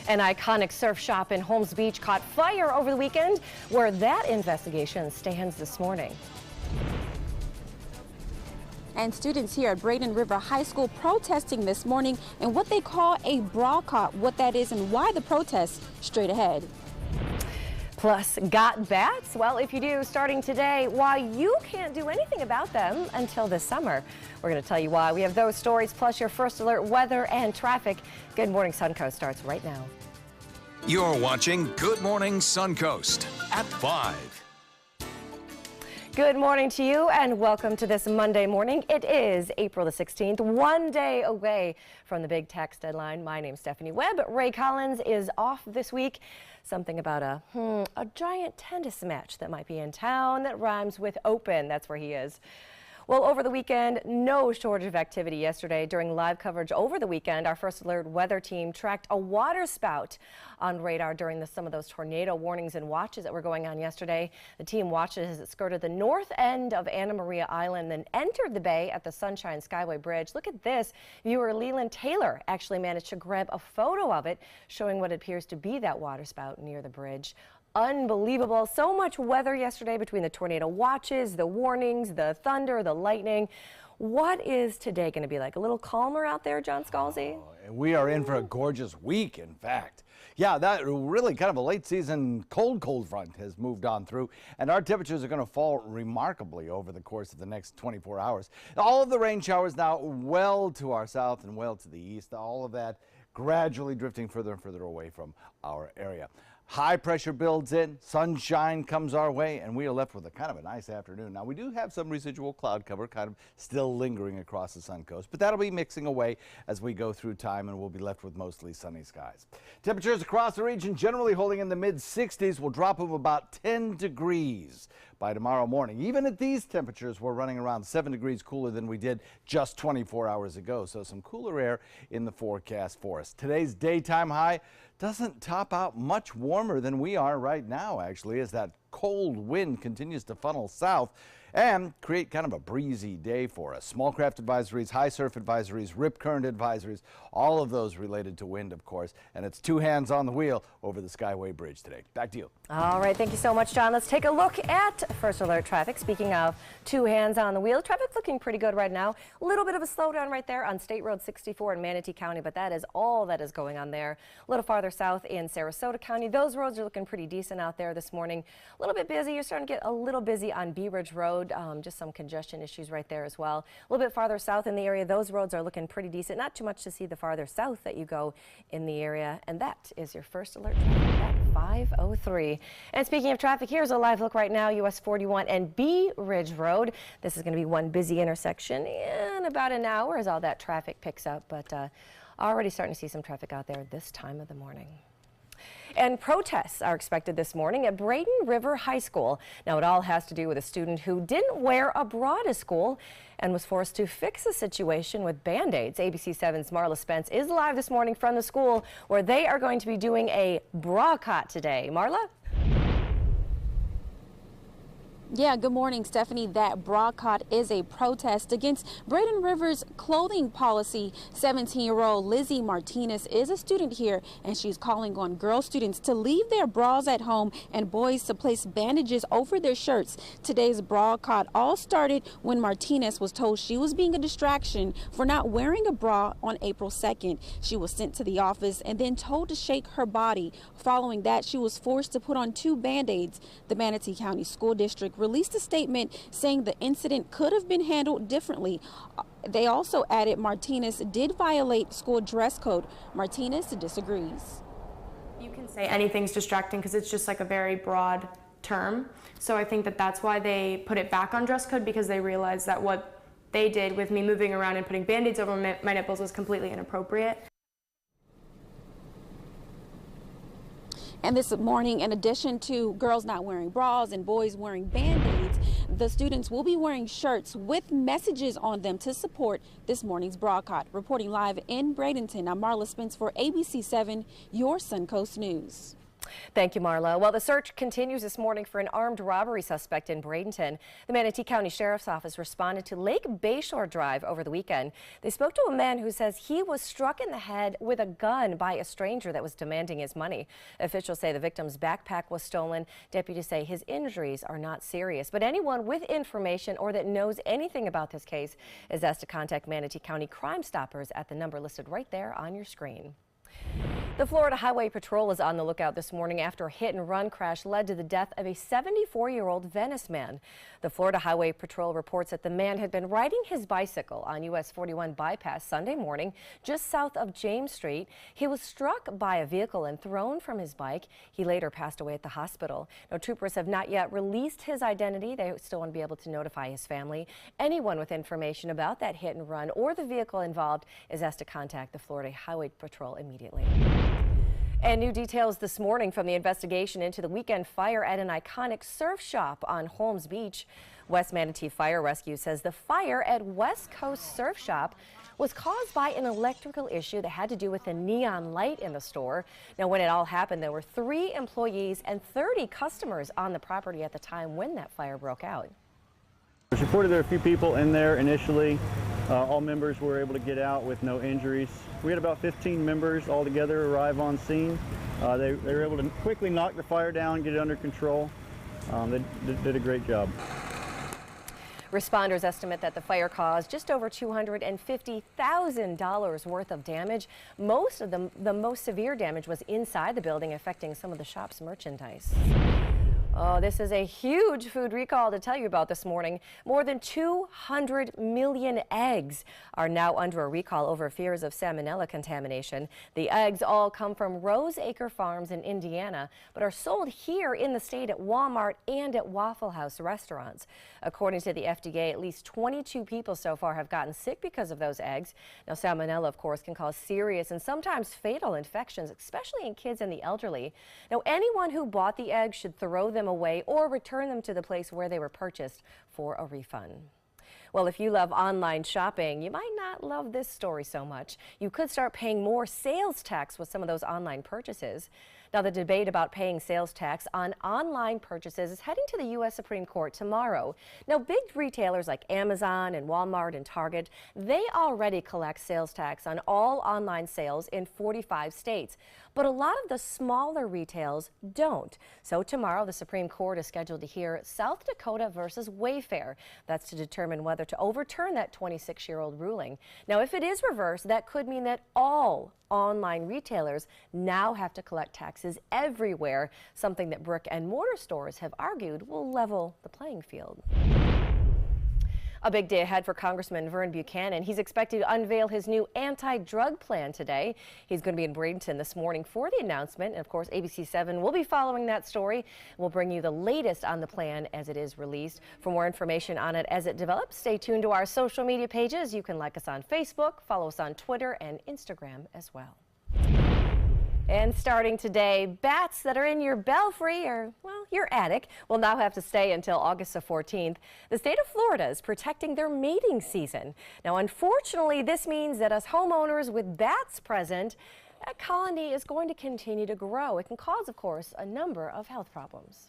An iconic surf shop in Holmes Beach caught fire over the weekend, where that investigation stands this morning. And students here at Braden River High School protesting this morning in what they call a boycott. What that is and why the protest, straight ahead. Plus, got bats? Well, if you do, starting today, why you can't do anything about them until this summer. We're going to tell you why. We have those stories, plus your first alert weather and traffic. Good Morning Suncoast starts right now. You're watching Good Morning Suncoast at 5. Good morning to you and welcome to this Monday morning. It is April the 16th, one day away from the big tax deadline. My name's Stephanie Webb. Ray Collins is off this week. Something about a giant tennis match that might be in town that rhymes with open. That's where he is. Well, over the weekend, no shortage of activity yesterday. During live coverage over the weekend, our first alert weather team tracked a water spout on radar during some of those tornado warnings and watches that were going on yesterday. The team watched it as it skirted the north end of Anna Maria Island, then entered the bay at the Sunshine Skyway Bridge. Look at this. Viewer Leland Taylor actually managed to grab a photo of it, showing what appears to be that water spout near the bridge. Unbelievable. So much weather yesterday between the tornado watches, the warnings, the thunder, the lightning. What is today going to be like? A little calmer out there, John Scalzi? We are in for a gorgeous week, in fact. Yeah, that really kind of a late season cold front has moved on through, and our temperatures are going to fall remarkably over the course of the next 24 hours. All of the rain showers now well to our south and well to the east, all of that gradually drifting further and further away from our area. High pressure builds in, sunshine comes our way, and we are left with a kind of a nice afternoon. Now, we do have some residual cloud cover kind of still lingering across the Suncoast, but that'll be mixing away as we go through time, and we'll be left with mostly sunny skies. Temperatures across the region generally holding in the mid-60s. Will drop of about 10 degrees by tomorrow morning. Even at these temperatures, we're running around 7 degrees cooler than we did just 24 hours ago, so some cooler air in the forecast for us. Today's daytime high doesn't top out much warmer than we are right now, actually, as that cold wind continues to funnel south and create kind of a breezy day for us. Small craft advisories, high surf advisories, rip current advisories, all of those related to wind, of course, and it's two hands on the wheel over the Skyway Bridge today. Back to you. All right, thank you so much, John. Let's take a look at first alert traffic. Speaking of two hands on the wheel, traffic's looking pretty good right now. A little bit of a slowdown right there on State Road 64 in Manatee County, but that is all that is going on there. A little farther south in Sarasota County, those roads are looking pretty decent out there this morning. A little bit busy. You're starting to get a little busy on Bee Ridge Road. Just some congestion issues right there as well. A little bit farther south in the area, those roads are looking pretty decent. Not too much to see the farther south that you go in the area. And that is your first alert at 5:03. And speaking of traffic, here's a live look right now, US 41 and Bee Ridge Road. This is going to be one busy intersection in about an hour as all that traffic picks up. But already starting to see some traffic out there this time of the morning. And protests are expected this morning at Braden River High School. Now, it all has to do with a student who didn't wear a bra to school and was forced to fix the situation with Band-Aids. ABC 7's Marla Spence is live this morning from the school where they are going to be doing a bra-cot today. Marla? Yeah, good morning, Stephanie. That boycott is a protest against Braden River's clothing policy. 17-year-old Lizzie Martinez is a student here, and she's calling on girl students to leave their bras at home and boys to place bandages over their shirts. Today's boycott all started when Martinez was told she was being a distraction for not wearing a bra on April 2nd. She was sent to the office and then told to shake her body. Following that, she was forced to put on 2 Band-Aids. The Manatee County School District released a statement saying the incident could have been handled differently. They also added Martinez did violate school dress code. Martinez disagrees. You can say anything's distracting because it's just like a very broad term. So I think that that's why they put it back on dress code, because they realized that what they did with me moving around and putting Band-Aids over my nipples was completely inappropriate. And this morning, in addition to girls not wearing bras and boys wearing Band-Aids, the students will be wearing shirts with messages on them to support this morning's boycott. Reporting live in Bradenton, I'm Marla Spence for ABC 7, your Suncoast News. Thank you, Marla. Well, the search continues this morning for an armed robbery suspect in Bradenton. The Manatee County Sheriff's Office responded to Lake Bayshore Drive over the weekend. They spoke to a man who says he was struck in the head with a gun by a stranger that was demanding his money. Officials say the victim's backpack was stolen. Deputies say his injuries are not serious, but anyone with information or that knows anything about this case is asked to contact Manatee County Crime Stoppers at the number listed right there on your screen. The Florida Highway Patrol is on the lookout this morning after a hit-and-run crash led to the death of a 74-year-old Venice man. The Florida Highway Patrol reports that the man had been riding his bicycle on US 41 bypass Sunday morning just south of James Street. He was struck by a vehicle and thrown from his bike. He later passed away at the hospital. Now, troopers have not yet released his identity. They still want to be able to notify his family. Anyone with information about that hit-and-run or the vehicle involved is asked to contact the Florida Highway Patrol immediately. And new details this morning from the investigation into the weekend fire at an iconic surf shop on Holmes Beach. West Manatee Fire Rescue says the fire at West Coast Surf Shop was caused by an electrical issue that had to do with the neon light in the store. Now, when it all happened, there were 3 employees and 30 customers on the property at the time when that fire broke out. It was reported there were a few people in there initially. All members were able to get out with no injuries. We had about 15 members altogether arrive on scene. They were able to quickly knock the fire down, get it under control. They did a great job. Responders estimate that the fire caused just over $250,000 worth of damage. Most of the most severe damage was inside the building, affecting some of the shop's merchandise. Oh, this is a huge food recall to tell you about this morning. More than 200 million eggs are now under a recall over fears of salmonella contamination. The eggs all come from Rose Acre Farms in Indiana, but are sold here in the state at Walmart and at Waffle House restaurants. According to the FDA, at least 22 people so far have gotten sick because of those eggs. Now, salmonella, of course, can cause serious and sometimes fatal infections, especially in kids and the elderly. Now, anyone who bought the eggs should throw them away or return them to the place where they were purchased for a refund. Well, if you love online shopping, you might not love this story so much. You could start paying more sales tax with some of those online purchases. Now, the debate about paying sales tax on online purchases is heading to the U.S. Supreme Court tomorrow. Now, big retailers like Amazon and Walmart and Target, they already collect sales tax on all online sales in 45 states. But a lot of the smaller retailers don't. So tomorrow, the Supreme Court is scheduled to hear South Dakota versus Wayfair. That's to determine whether to overturn that 26-year-old ruling. Now, if it is reversed, that could mean that all online retailers now have to collect taxes everywhere, something that brick and mortar stores have argued will level the playing field. A big day ahead for Congressman Vern Buchanan. He's expected to unveil his new anti-drug plan today. He's going to be in Bradenton this morning for the announcement. And of course, ABC 7 will be following that story. We'll bring you the latest on the plan as it is released. For more information on it as it develops, stay tuned to our social media pages. You can like us on Facebook, follow us on Twitter and Instagram as well. And starting today, bats that are in your belfry or, well, your attic will now have to stay until August the 14th. The state of Florida is protecting their mating season. Now, unfortunately, this means that as homeowners with bats present, that colony is going to continue to grow. It can cause, of course, a number of health problems.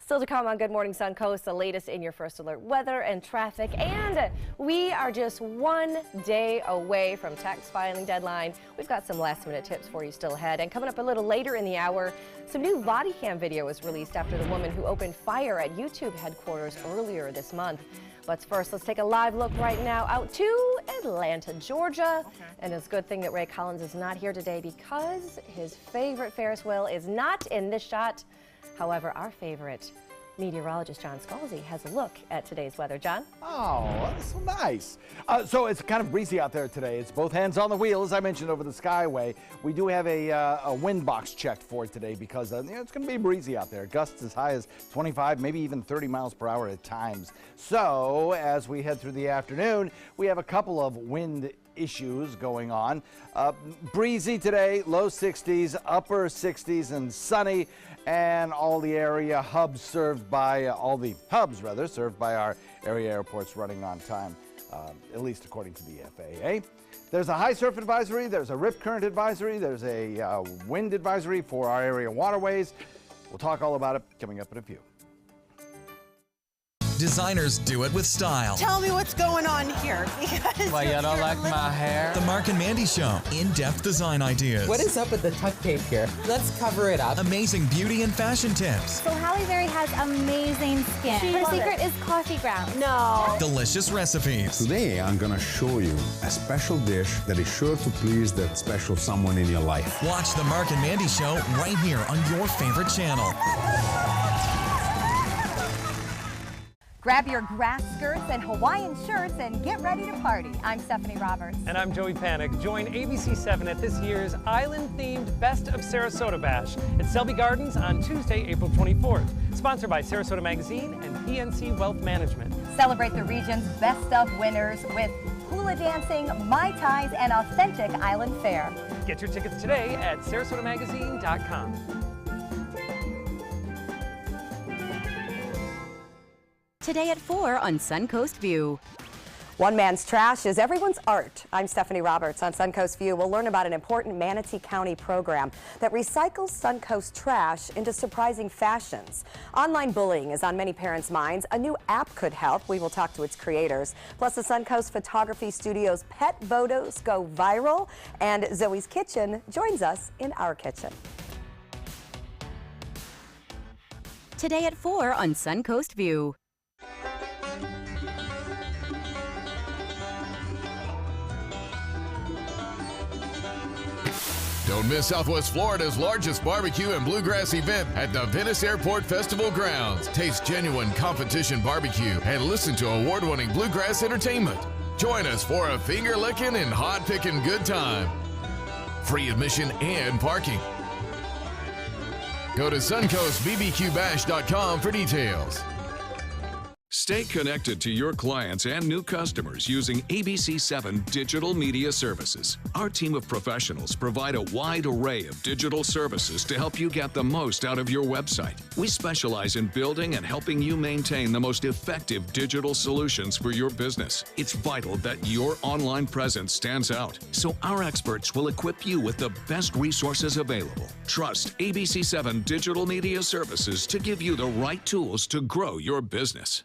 Still to come on Good Morning Suncoast, the latest in your first alert weather and traffic. And we are just one day away from tax filing deadline. We've got some last minute tips for you still ahead. And coming up a little later in the hour, some new body cam video was released after the woman who opened fire at YouTube headquarters earlier this month. But first, let's take a live look right now out to Atlanta, Georgia. And it's a good thing that Ray Collins is not here today because his favorite Ferris wheel is not in this shot. However, our favorite meteorologist, John Scalzi, has a look at today's weather. John? Oh, that's so nice. So it's kind of breezy out there today. It's both hands on the wheel, as I mentioned, over the Skyway. We do have a wind box checked for today because it's going to be breezy out there. Gusts as high as 25, maybe even 30 miles per hour at times. So as we head through the afternoon, we have a couple of wind issues going on. Breezy today, low 60s, upper 60s, and sunny. And all the area hubs served by, served by our area airports running on time, at least according to the FAA. There's a high surf advisory, there's a rip current advisory, there's a wind advisory for our area waterways. We'll talk all about it coming up in a few. Designers do it with style. Tell me what's going on here. Why, you don't like my hair? The Mark and Mandy Show. In-depth design ideas. What is up with the tuck tape here? Let's cover it up. Amazing beauty and fashion tips. So Halle Berry has amazing skin. Her secret is coffee grounds. No. Delicious recipes. Today, I'm going to show you a special dish that is sure to please that special someone in your life. Watch The Mark and Mandy Show right here on your favorite channel. Grab your grass skirts and Hawaiian shirts and get ready to party. I'm Stephanie Roberts. And I'm Joey Panic. Join ABC7 at this year's island-themed Best of Sarasota Bash at Selby Gardens on Tuesday, April 24th. Sponsored by Sarasota Magazine and PNC Wealth Management. Celebrate the region's best of winners with hula dancing, Mai Tais, and authentic island fare. Get your tickets today at sarasotamagazine.com. Today at 4 on Suncoast View. One man's trash is everyone's art. I'm Stephanie Roberts. On Suncoast View, we'll learn about an important Manatee County program that recycles Suncoast trash into surprising fashions. Online bullying is on many parents' minds. A new app could help. We will talk to its creators. Plus, the Suncoast Photography Studio's pet photos go viral, and Zoe's Kitchen joins us in our kitchen. Today at 4 on Suncoast View. Don't miss Southwest Florida's largest barbecue and bluegrass event at the Venice Airport Festival grounds. Taste genuine competition barbecue and listen to award-winning bluegrass entertainment. Join us for a finger-licking and hot-picking good time. Free admission and parking. Go to suncoastbbqbash.com for details. Stay connected to your clients and new customers using ABC7 Digital Media Services. Our team of professionals provide a wide array of digital services to help you get the most out of your website. We specialize in building and helping you maintain the most effective digital solutions for your business. It's vital that your online presence stands out, so our experts will equip you with the best resources available. Trust ABC7 Digital Media Services to give you the right tools to grow your business.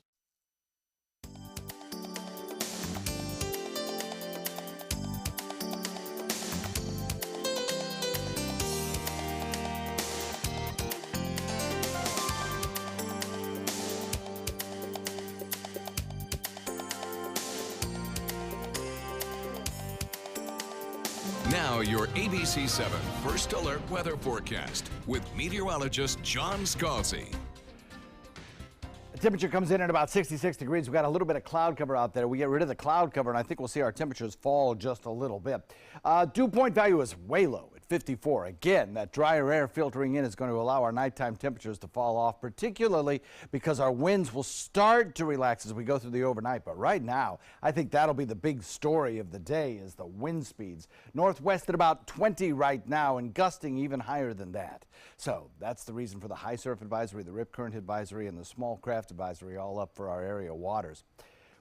Now your ABC7 First Alert Weather Forecast with meteorologist John Scalzi. The temperature comes in at about 66 degrees. We've got a little bit of cloud cover out there. We get rid of the cloud cover, and I think we'll see our temperatures fall just a little bit. Dew point value is way low at 54. Again, that drier air filtering in is going to allow our nighttime temperatures to fall off, particularly because our winds will start to relax as we go through the overnight. But right now, I think that'll be the big story of the day is the wind speeds. Northwest at about 20 right now and gusting even higher than that. So that's the reason for the high surf advisory, the rip current advisory, and the small craft advisory all up for our area waters.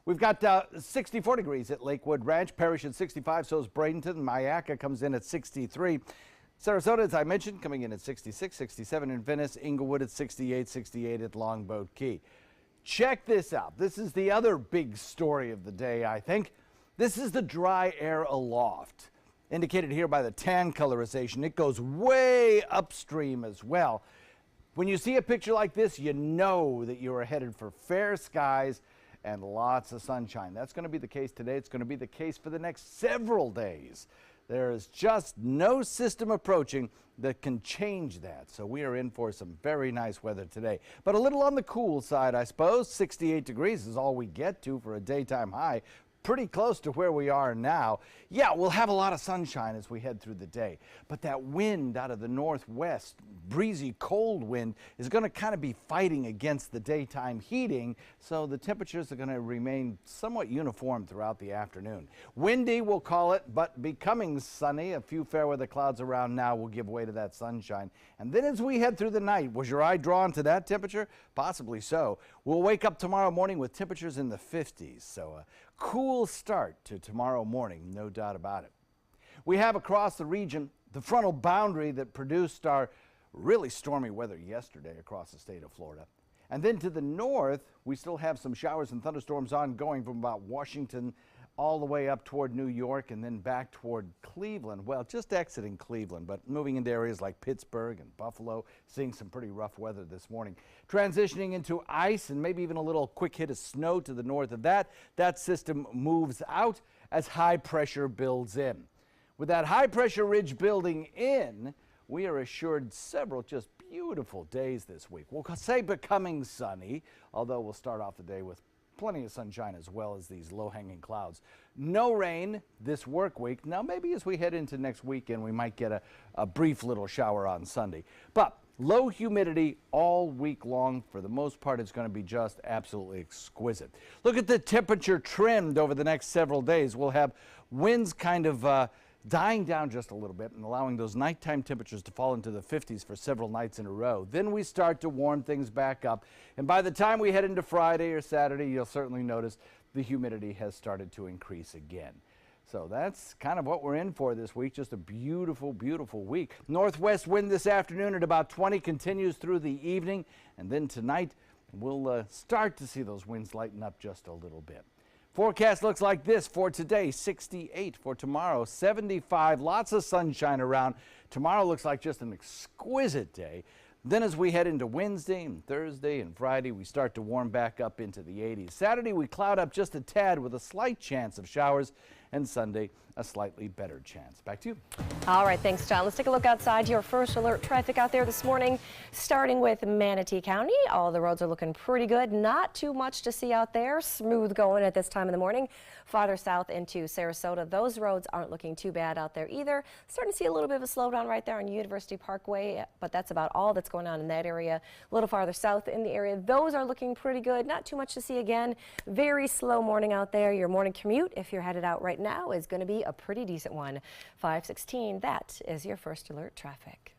We've got 64 degrees at Lakewood Ranch. Parrish at 65, so is Bradenton. Myakka comes in at 63. Sarasota, as I mentioned, coming in at 66, 67 in Venice. Inglewood at 68, 68 at Longboat Key. Check this out. This is the other big story of the day, I think. This is the dry air aloft, indicated here by the tan colorization. It goes way upstream as well. When you see a picture like this, you know that you are headed for fair skies and lots of sunshine. That's going to be the case today. It's going to be the case for the next several days. There is just no system approaching that can change that. So we are in for some very nice weather today. But a little on the cool side, I suppose. 68 degrees is all we get to for a daytime high. Pretty close to where we are now. Yeah, we'll have a lot of sunshine as we head through the day, but that wind out of the northwest, breezy cold wind, is going to kind of be fighting against the daytime heating, so the temperatures are going to remain somewhat uniform throughout the afternoon. Windy, we'll call it, but becoming sunny. A few fair weather clouds around now will give way to that sunshine. And then as we head through the night, was your eye drawn to that temperature? Possibly so. We'll wake up tomorrow morning with temperatures in the 50s, so cool start to tomorrow morning, no doubt about it. We have across the region the frontal boundary that produced our really stormy weather yesterday across the state of Florida. And then to the north, we still have some showers and thunderstorms ongoing from about Washington all the way up toward New York and then back toward Cleveland. Well, just exiting Cleveland, but moving into areas like Pittsburgh and Buffalo, seeing some pretty rough weather this morning. Transitioning into ice and maybe even a little quick hit of snow to the north of that. That system moves out as high pressure builds in. With that high pressure ridge building in, we are assured several just beautiful days this week. We'll say becoming sunny, although we'll start off the day with plenty of sunshine as well as these low-hanging clouds. No rain this work week. Now maybe as we head into next weekend we might get a brief little shower on Sunday. But low humidity all week long. For the most part, it's going to be just absolutely exquisite. Look at the temperature trend over the next several days. We'll have winds kind of dying down just a little bit and allowing those nighttime temperatures to fall into the 50s for several nights in a row. Then we start to warm things back up. And by the time we head into Friday or Saturday, you'll certainly notice the humidity has started to increase again. So that's kind of what we're in for this week. Just a beautiful, beautiful week. Northwest wind this afternoon at about 20 continues through the evening. And then tonight, we'll start to see those winds lighten up just a little bit. Forecast looks like this for today: 68 for tomorrow, 75, lots of sunshine around. Tomorrow looks like just an exquisite day. Then as we head into Wednesday and Thursday and Friday, we start to warm back up into the 80s. Saturday, we cloud up just a tad with a slight chance of showers, and Sunday, a slightly better chance. Back to you. All right, thanks, John. Let's take a look outside. Your first alert traffic out there this morning, starting with Manatee County. All the roads are looking pretty good. Not too much to see out there. Smooth going at this time in the morning. Farther south into Sarasota, those roads aren't looking too bad out there either. Starting to see a little bit of a slowdown right there on University Parkway, but that's about all that's going on in that area. A little farther south in the area, those are looking pretty good. Not too much to see again. Very slow morning out there. Your morning commute, if you're headed out right now, is going to be a pretty decent one. 516, that is your first alert traffic.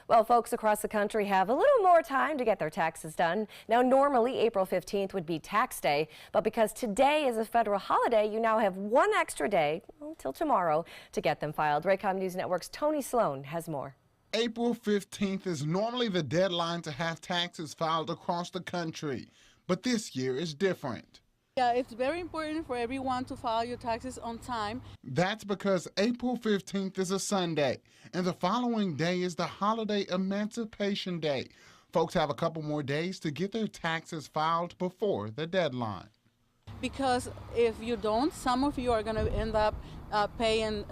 Well, folks across the country have a little more time to get their taxes done. Now, normally April 15th would be tax day, but because today is a federal holiday, you now have one extra day until tomorrow to get them filed. Raycom News Network's Tony Sloan has more. April 15th is normally the deadline to have taxes filed across the country, but this year is different. Yeah, it's very important for everyone to file your taxes on time. That's because April 15th is a Sunday, and the following day is the holiday Emancipation Day. Folks have a couple more days to get their taxes filed before the deadline. Because if you don't, some of you are going to end up paying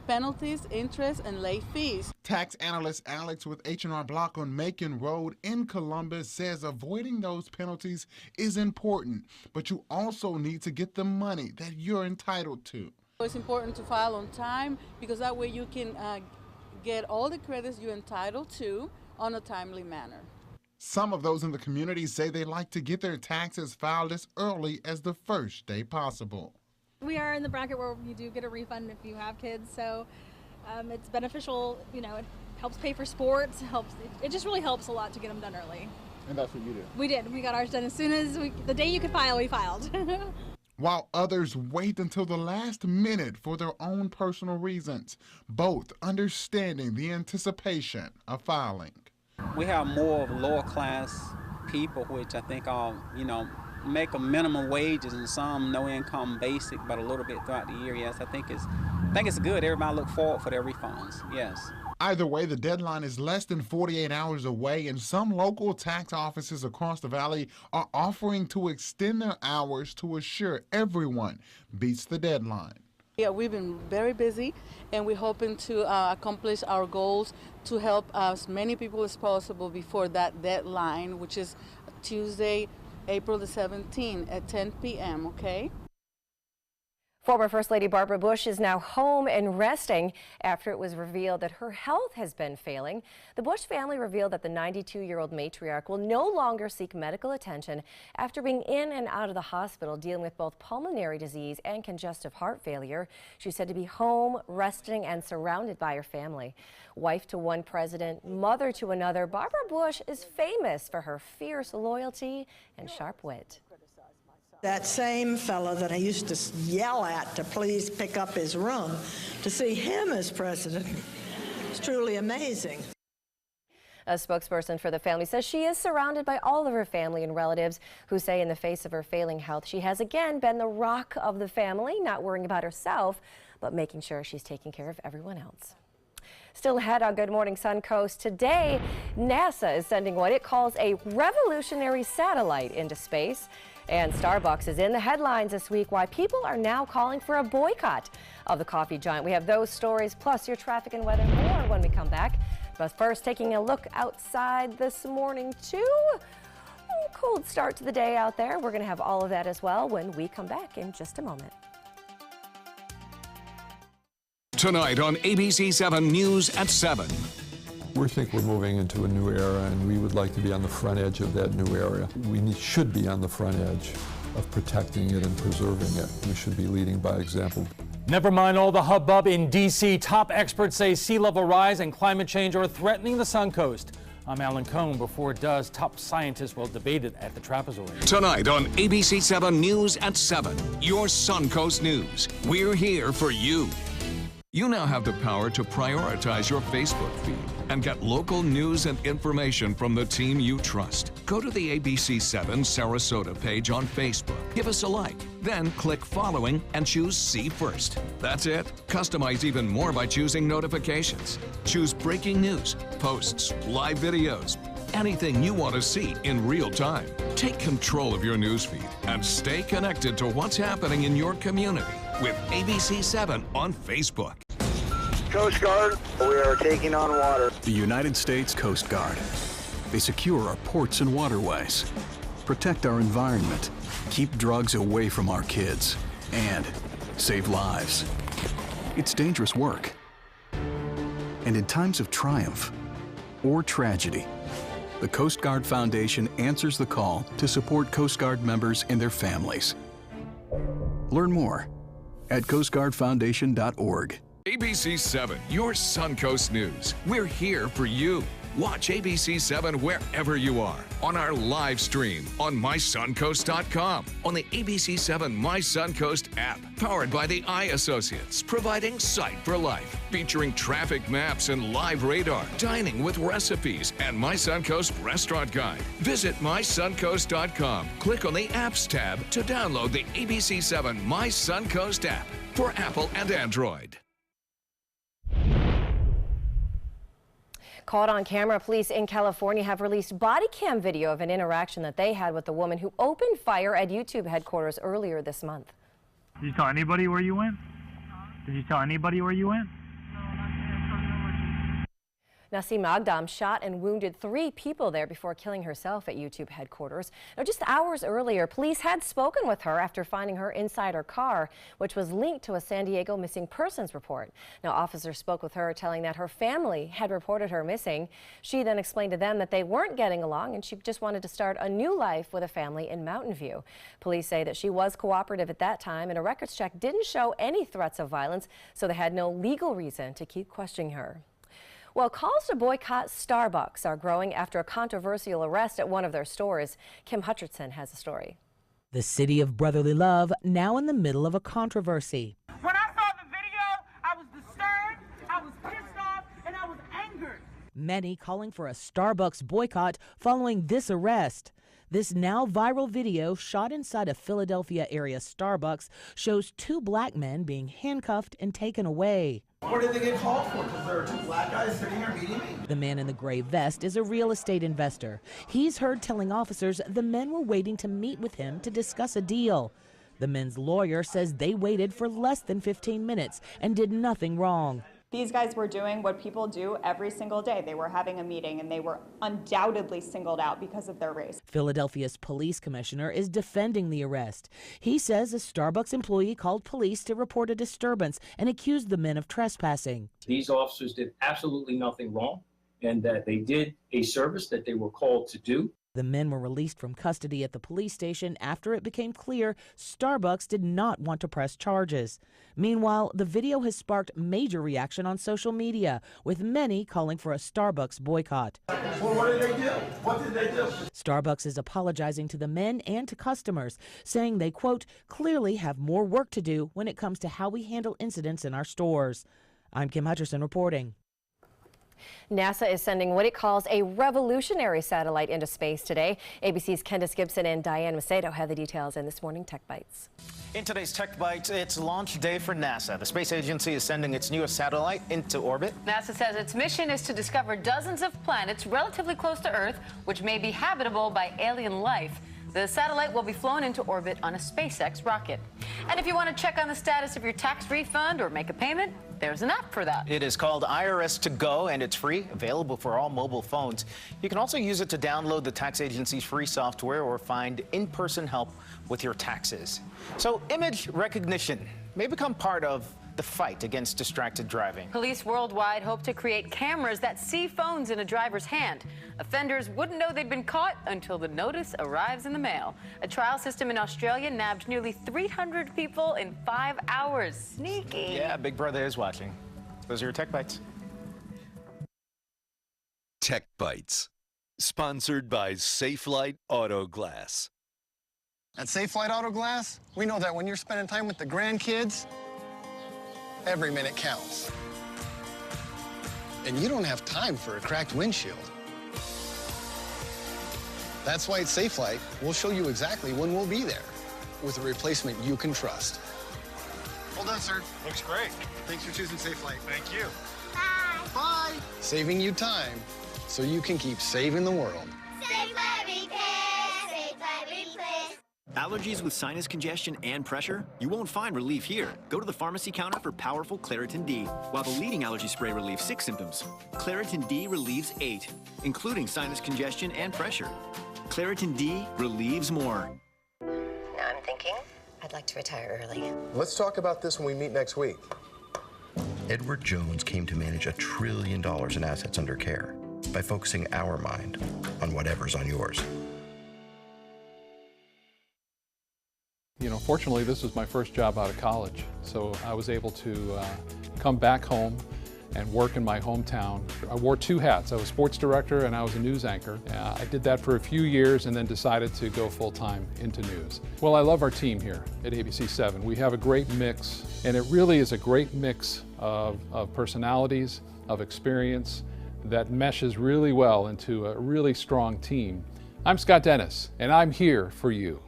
penalties, interest, and late fees. Tax analyst Alex with H&R Block on Macon Road in Columbus says avoiding those penalties is important, but you also need to get the money that you're entitled to. It's important to file on time because that way you can get all the credits you're entitled to on a timely manner. Some of those in the community say they like to get their taxes filed as early as the first day possible. We are in the bracket where you do get a refund if you have kids, so it's beneficial. You know, it helps pay for sports. It just really helps a lot to get them done early. And that's what you do? We did. We got ours done as soon as the day you could file, we filed. While others wait until the last minute for their own personal reasons, both understanding the anticipation of filing. We have more of lower class people, which I think are, make a minimum wages and some no income basic, but a little bit throughout the year. Yes, I think it's good. Everybody look forward for their refunds. Yes. Either way, the deadline is less than 48 hours away, and some local tax offices across the valley are offering to extend their hours to assure everyone beats the deadline. Yeah, we've been very busy, and we're hoping to accomplish our goals to help as many people as possible before that deadline, which is Tuesday, April the 17th at 10 p.m., okay? Former First Lady Barbara Bush is now home and resting after it was revealed that her health has been failing. The Bush family revealed that the 92-year-old matriarch will no longer seek medical attention after being in and out of the hospital dealing with both pulmonary disease and congestive heart failure. She's said to be home, resting, and surrounded by her family. Wife to one president, mother to another, Barbara Bush is famous for her fierce loyalty and sharp wit. That same fellow that I used to yell at to please pick up his room, to see him as president, it's truly amazing. A spokesperson for the family says she is surrounded by all of her family and relatives who say in the face of her failing health, she has again been the rock of the family, not worrying about herself, but making sure she's taking care of everyone else. Still ahead on Good Morning Suncoast, today NASA is sending what it calls a revolutionary satellite into space. And Starbucks is in the headlines this week why people are now calling for a boycott of the coffee giant. We have those stories plus your traffic and weather more when we come back. But first, taking a look outside this morning too. Cold start to the day out there. We're going to have all of that as well when we come back in just a moment. Tonight on ABC 7 News at 7. We think we're moving into a new era, and we would like to be on the front edge of that new era. We should be on the front edge of protecting it and preserving it. We should be leading by example. Never mind all the hubbub in D.C. Top experts say sea level rise and climate change are threatening the Suncoast. I'm Alan Cohn. Before it does, top scientists will debate it at the trapezoid. Tonight on ABC 7 News at 7, your Suncoast News. We're here for you. You now have the power to prioritize your Facebook feed and get local news and information from the team you trust. Go to the ABC 7 Sarasota page on Facebook. Give us a like, then click following and choose See First. That's it. Customize even more by choosing notifications. Choose breaking news, posts, live videos, anything you want to see in real time. Take control of your newsfeed and stay connected to what's happening in your community with ABC 7 on Facebook. Coast Guard, we are taking on water. The United States Coast Guard. They secure our ports and waterways, protect our environment, keep drugs away from our kids, and save lives. It's dangerous work. And in times of triumph or tragedy, the Coast Guard Foundation answers the call to support Coast Guard members and their families. Learn more at coastguardfoundation.org. ABC 7, your Suncoast News. We're here for you. Watch ABC 7 wherever you are, on our live stream, on mysuncoast.com, on the ABC 7 My Suncoast app, powered by the Eye Associates, providing sight for life, featuring traffic maps and live radar, dining with recipes, and My Suncoast Restaurant Guide. Visit mysuncoast.com. Click on the Apps tab to download the ABC 7 My Suncoast app for Apple and Android. Caught on camera, police in California have released body cam video of an interaction that they had with the woman who opened fire at YouTube headquarters earlier this month. Did you tell anybody where you went? Did you tell anybody where you went? Nasim Agdam shot and wounded 3 people there before killing herself at YouTube headquarters. Now, just hours earlier, police had spoken with her after finding her inside her car, which was linked to a San Diego missing persons report. Now, officers spoke with her, telling that her family had reported her missing. She then explained to them that they weren't getting along and she just wanted to start a new life with a family in Mountain View. Police say that she was cooperative at that time, and a records check didn't show any threats of violence, so they had no legal reason to keep questioning her. Well, calls to boycott Starbucks are growing after a controversial arrest at one of their stores. Kim Hutcherson has a story. The city of brotherly love now in the middle of a controversy. When I saw the video, I was disturbed, I was pissed off, and I was angered. Many calling for a Starbucks boycott following this arrest. This now viral video shot inside a Philadelphia area Starbucks shows 2 black men being handcuffed and taken away. What did they get called for? Because there are 2 black guys sitting here meeting me? The man in the gray vest is a real estate investor. He's heard telling officers the men were waiting to meet with him to discuss a deal. The men's lawyer says they waited for less than 15 minutes and did nothing wrong. These guys were doing what people do every single day. They were having a meeting, and they were undoubtedly singled out because of their race. Philadelphia's police commissioner is defending the arrest. He says a Starbucks employee called police to report a disturbance and accused the men of trespassing. These officers did absolutely nothing wrong, and that they did a service that they were called to do. The men were released from custody at the police station after it became clear Starbucks did not want to press charges. Meanwhile, the video has sparked major reaction on social media, with many calling for a Starbucks boycott. Well, what did they do? What did they do? Starbucks is apologizing to the men and to customers, saying they, quote, clearly have more work to do when it comes to how we handle incidents in our stores. I'm Kim Hutcherson reporting. NASA is sending what it calls a revolutionary satellite into space today. ABC's Candace Gibson and Diane Macedo have the details in this morning Tech Bites. In today's Tech Bites, it's launch day for NASA. The space agency is sending its newest satellite into orbit. NASA says its mission is to discover dozens of planets relatively close to Earth, which may be habitable by alien life. The satellite will be flown into orbit on a SpaceX rocket. And if you want to check on the status of your tax refund or make a payment, there's an app for that. It is called IRS To Go, and it's free, available for all mobile phones. You can also use it to download the tax agency's free software or find in-person help with your taxes. So image recognition may become part of the fight against distracted driving. Police worldwide hope to create cameras that see phones in a driver's hand. Offenders wouldn't know they'd been caught until the notice arrives in the mail. A trial system in Australia nabbed nearly 300 people in 5 hours. Sneaky. Yeah, Big Brother is watching. Those are your Tech Bites. Tech Bites, sponsored by Safelite Auto Glass. At Safelite Auto Glass, we know that when you're spending time with the grandkids, every minute counts. And you don't have time for a cracked windshield. That's why at Safelite, we'll show you exactly when we'll be there with a replacement you can trust. Hold on, sir. Looks great. Thanks for choosing Safelite. Thank you. Bye. Bye. Saving you time so you can keep saving the world. Safelite Repair, Safelite Replace. Allergies with sinus congestion and pressure? You won't find relief here. Go to the pharmacy counter for powerful Claritin D. While the leading allergy spray relieves 6 symptoms, Claritin D relieves 8, including sinus congestion and pressure. Claritin D relieves more. Now I'm thinking I'd like to retire early. Let's talk about this when we meet next week. Edward Jones came to manage $1 trillion in assets under care by focusing our mind on whatever's on yours. You know, fortunately, this was my first job out of college, so I was able to come back home and work in my hometown. I wore 2 hats. I was sports director and I was a news anchor. I did that for a few years and then decided to go full-time into news. Well, I love our team here at ABC 7. We have a great mix, and it really is a great mix of personalities, of experience that meshes really well into a really strong team. I'm Scott Dennis, and I'm here for you.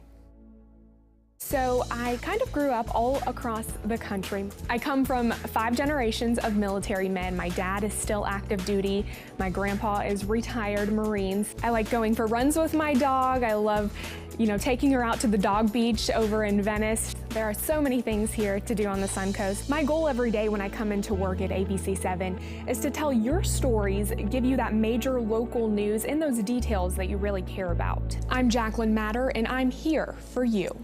So I kind of grew up all across the country. I come from 5 generations of military men. My dad is still active duty. My grandpa is retired Marines. I like going for runs with my dog. I love, taking her out to the dog beach over in Venice. There are so many things here to do on the Suncoast. My goal every day when I come into work at ABC 7 is to tell your stories, give you that major local news and those details that you really care about. I'm Jacqueline Matter, and I'm here for you.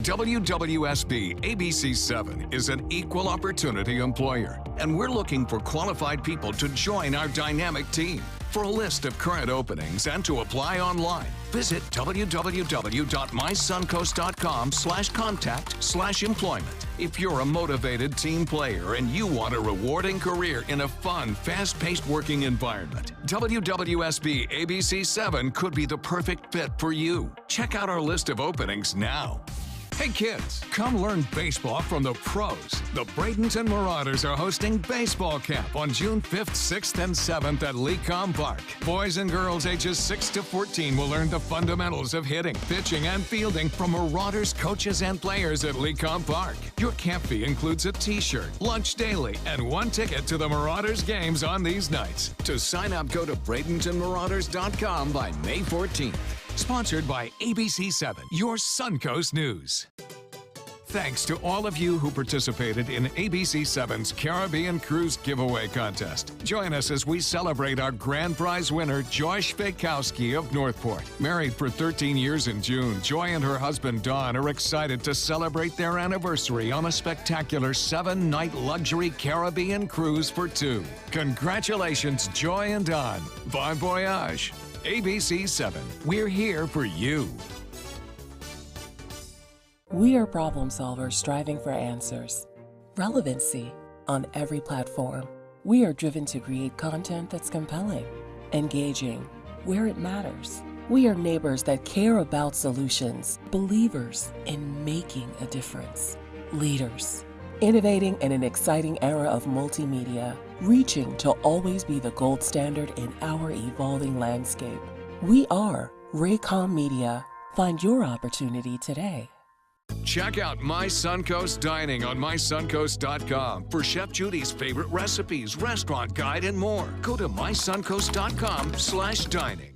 WWSB ABC 7 is an equal opportunity employer, and we're looking for qualified people to join our dynamic team. For a list of current openings and to apply online, visit www.mysuncoast.com/contact/employment. If you're a motivated team player and you want a rewarding career in a fun, fast-paced working environment, WWSB ABC 7 could be the perfect fit for you. Check out our list of openings now. Hey kids, come learn baseball from the pros. The Bradenton Marauders are hosting baseball camp on June 5th, 6th, and 7th at Lecom Park. Boys and girls ages 6 to 14 will learn the fundamentals of hitting, pitching, and fielding from Marauders coaches and players at Lecom Park. Your camp fee includes a t-shirt, lunch daily, and 1 ticket to the Marauders games on these nights. To sign up, go to BradentonMarauders.com by May 14th. Sponsored by ABC 7, your Suncoast News. Thanks to all of you who participated in ABC 7's Caribbean Cruise Giveaway Contest. Join us as we celebrate our grand prize winner, Joyce Fakowski of Northport. Married for 13 years in June, Joy and her husband, Don, are excited to celebrate their anniversary on a spectacular 7-night luxury Caribbean cruise for 2. Congratulations, Joy and Don. Bon voyage. ABC 7, we're here for you. We are problem solvers striving for answers. Relevancy on every platform. We are driven to create content that's compelling, engaging, where it matters. We are neighbors that care about solutions, believers in making a difference, leaders, innovating in an exciting era of multimedia, reaching to always be the gold standard in our evolving landscape. We are Raycom Media. Find your opportunity today. Check out My Suncoast Dining on mysuncoast.com for Chef Judy's favorite recipes, restaurant guide, and more. Go to mysuncoast.com/dining.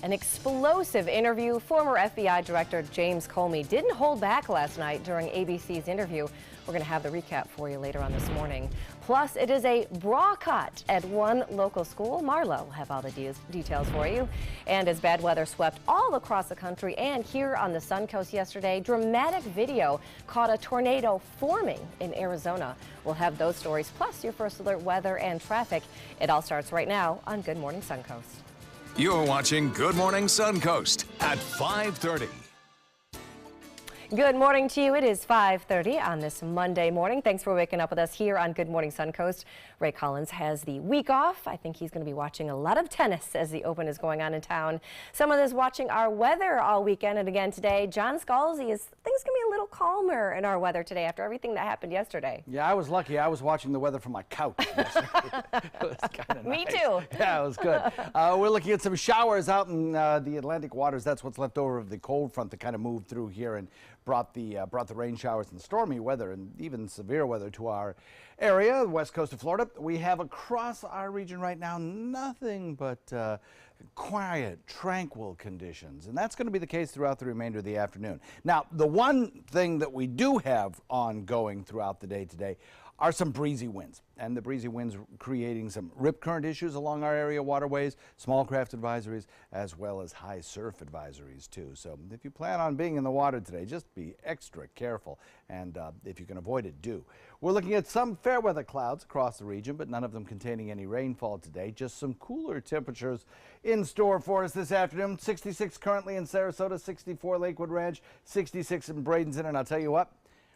An explosive interview. Former FBI Director James Comey didn't hold back last night during ABC's interview. We're going to have the recap for you later on this morning. Plus, it is a bra cut at one local school. Marlo will have all the details for you. And as bad weather swept all across the country and here on the Suncoast yesterday, dramatic video caught a tornado forming in Arizona. We'll have those stories, plus your first alert weather and traffic. It all starts right now on Good Morning Suncoast. You're watching Good Morning Suncoast at 5:30. Good morning to you. It is 5:30 on this Monday morning. Thanks for waking up with us here on Good Morning Suncoast. Ray Collins has the week off. I think he's going to be watching a lot of tennis as the Open is going on in town. Someone is watching our weather all weekend and again today. John Scalzi is things going to be a little calmer in our weather today after everything that happened yesterday. Yeah, I was lucky. I was watching the weather from my couch yesterday. It was kind of Me nice. too. Yeah, it was good. We're looking at some showers out in the Atlantic waters. That's what's left over of the cold front that kind of moved through here and brought the rain showers and stormy weather and even severe weather to our area, the west coast of Florida. We have across our region right now nothing but quiet, tranquil conditions, and that's going to be the case throughout the remainder of the afternoon. Now, the one thing that we do have ongoing throughout the day today are some breezy winds, and the breezy winds creating some rip current issues along our area waterways, small craft advisories, as well as high surf advisories too. So if you plan on being in the water today, just be extra careful, and if you can avoid it, do. We're looking at some fair weather clouds across the region, but none of them containing any rainfall today. Just some cooler temperatures in store for us this afternoon. 66 currently in Sarasota, 64 Lakewood Ranch, 66 in Bradenton, and I'll tell you what,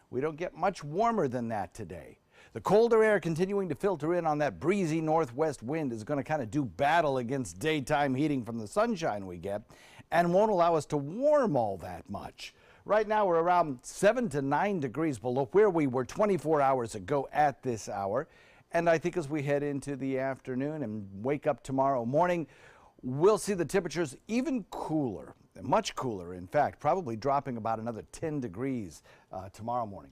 we don't get much warmer than that today. The colder air continuing to filter in on that breezy northwest wind is going to kind of do battle against daytime heating from the sunshine we get and won't allow us to warm all that much. Right now we're around 7 to 9 degrees below where we were 24 hours ago at this hour. And I think as we head into the afternoon and wake up tomorrow morning, we'll see the temperatures even cooler, much cooler in fact, probably dropping about another 10 degrees tomorrow morning.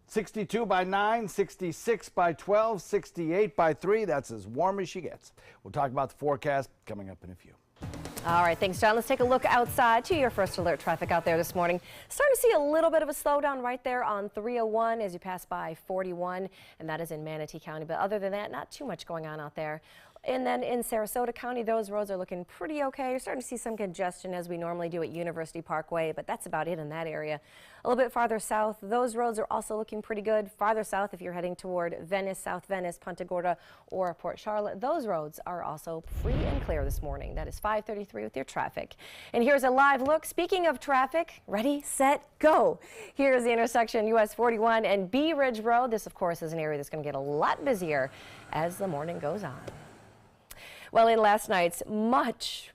62 by 9, 66 by 12, 68 by 3. That's as warm as she gets. We'll talk about the forecast coming up in a few. All right, thanks, John. Let's take a look outside to your first alert traffic out there this morning. Starting to see a little bit of a slowdown right there on 301 as you pass by 41, and that is in Manatee County. But other than that, not too much going on out there. And then in Sarasota County, those roads are looking pretty okay. You're starting to see some congestion as we normally do at University Parkway, but that's about it in that area. A little bit farther south, those roads are also looking pretty good. Farther south, if you're heading toward Venice, South Venice, Punta Gorda, or Port Charlotte, those roads are also free and clear this morning. That is 533 with your traffic. And here's a live look. Speaking of traffic, ready, set, go. Here's the intersection US 41 and Bee Ridge Road. This, of course, is an area that's going to get a lot busier as the morning goes on. Well, in last night's much